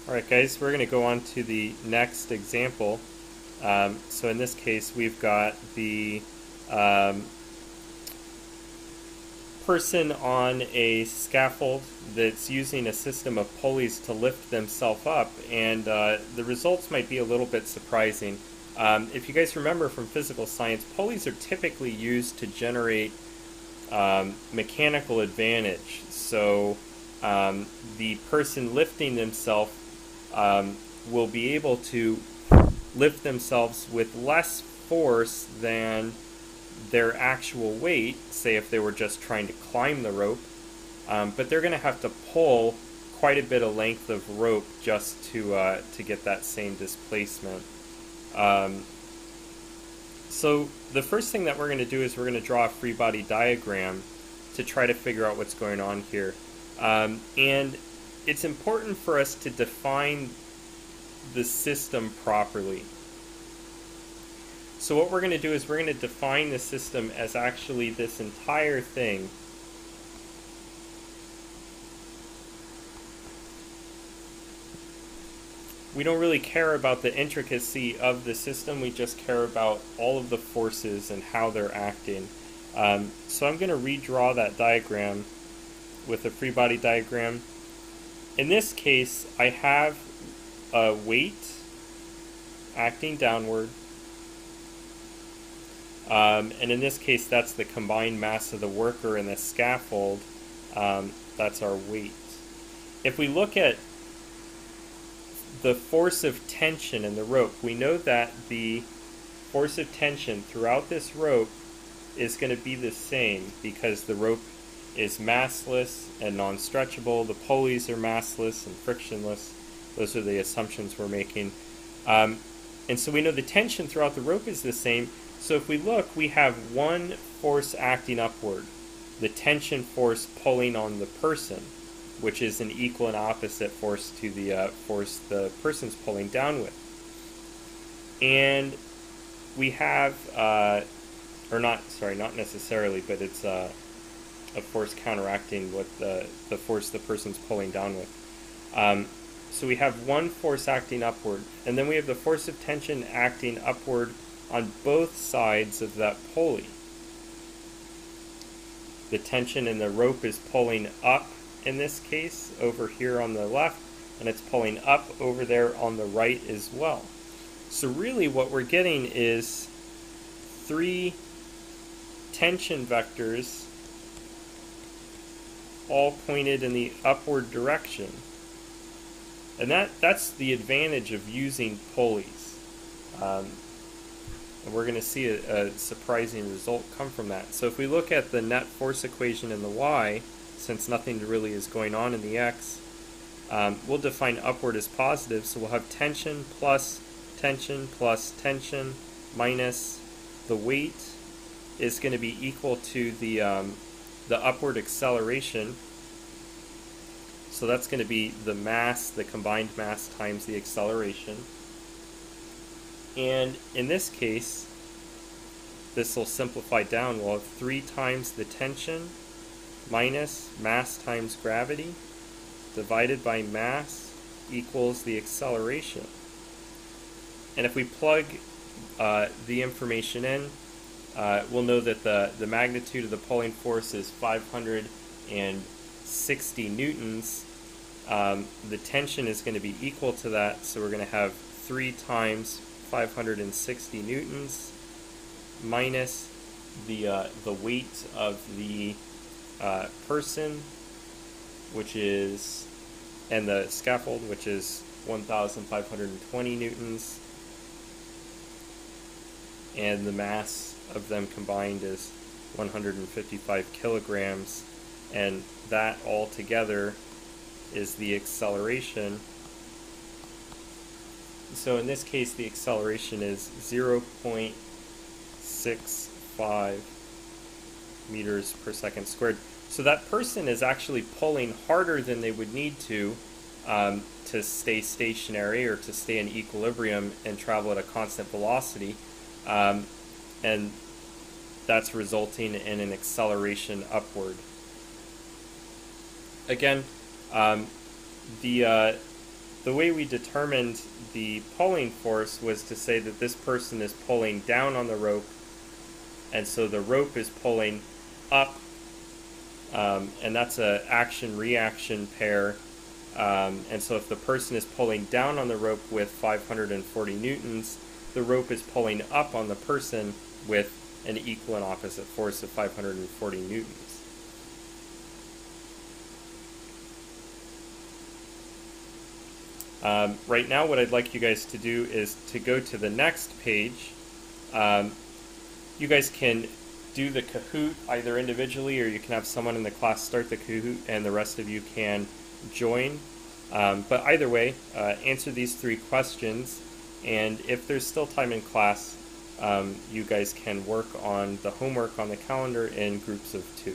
Alright guys, we're going to go on to the next example. So in this case we've got the um, person on a scaffold that's using a system of pulleys to lift themselves up, and the results might be a little bit surprising. If you guys remember from physical science, pulleys are typically used to generate mechanical advantage. So the person lifting themselves will be able to lift themselves with less force than their actual weight, say if they were just trying to climb the rope, but they're going to have to pull quite a bit of length of rope just to get that same displacement. So the first thing that we're going to do is we're going to draw a free body diagram to try to figure out what's going on here. And it's important for us to define the system properly. So what we're going to do is we're going to define the system as actually this entire thing. We don't really care about the intricacy of the system, we just care about all of the forces and how they're acting. So I'm going to redraw that diagram with a free body diagram. In this case, I have a weight acting downward, and in this case that's the combined mass of the worker and the scaffold. That's our weight. If we look at the force of tension in the rope, we know that the force of tension throughout this rope is going to be the same because the rope is massless and non-stretchable. The pulleys are massless and frictionless. Those are the assumptions we're making. And so we know the tension throughout the rope is the same. So if we look, we have one force acting upward, the tension force pulling on the person, which is an equal and opposite force to the force the person's pulling down with. And we have, not necessarily, but it's a force counteracting what the force the person's pulling down with. So we have one force acting upward, and then we have the force of tension acting upward on both sides of that pulley. The tension in the rope is pulling up in this case over here on the left, and it's pulling up over there on the right as well. So really what we're getting is three tension vectors all pointed in the upward direction. And that's the advantage of using pulleys. And we're going to see a surprising result come from that. So if we look at the net force equation in the y, since nothing really is going on in the x, we'll define upward as positive. So we'll have tension plus tension minus the weight is going to be equal to the upward acceleration. So that's going to be the mass, the combined mass times the acceleration. And in this case, this will simplify down. We'll have 3 times the tension minus mass times gravity divided by mass equals the acceleration. And if we plug the information in, we'll know that the magnitude of the pulling force is 560 newtons. The tension is going to be equal to that, so we're going to have 3 times 560 newtons minus the weight of the person, which is, and the scaffold, which is 1,520 newtons, and the mass of them combined is 155 kilograms, and that all together is the acceleration. So in this case the acceleration is 0.65 meters per second squared. So that person is actually pulling harder than they would need to stay stationary or to stay in equilibrium and travel at a constant velocity, and that's resulting in an acceleration upward. Again, the the way we determined the pulling force was to say that this person is pulling down on the rope, and so the rope is pulling up, and that's a action-reaction pair. And so if the person is pulling down on the rope with 540 newtons, the rope is pulling up on the person with an equal and opposite force of 540 newtons. Right now, what I'd like you guys to do is to go to the next page. You guys can do the Kahoot either individually, or you can have someone in the class start the Kahoot and the rest of you can join. But either way, answer these 3 questions, and if there's still time in class, you guys can work on the homework on the calendar in groups of 2.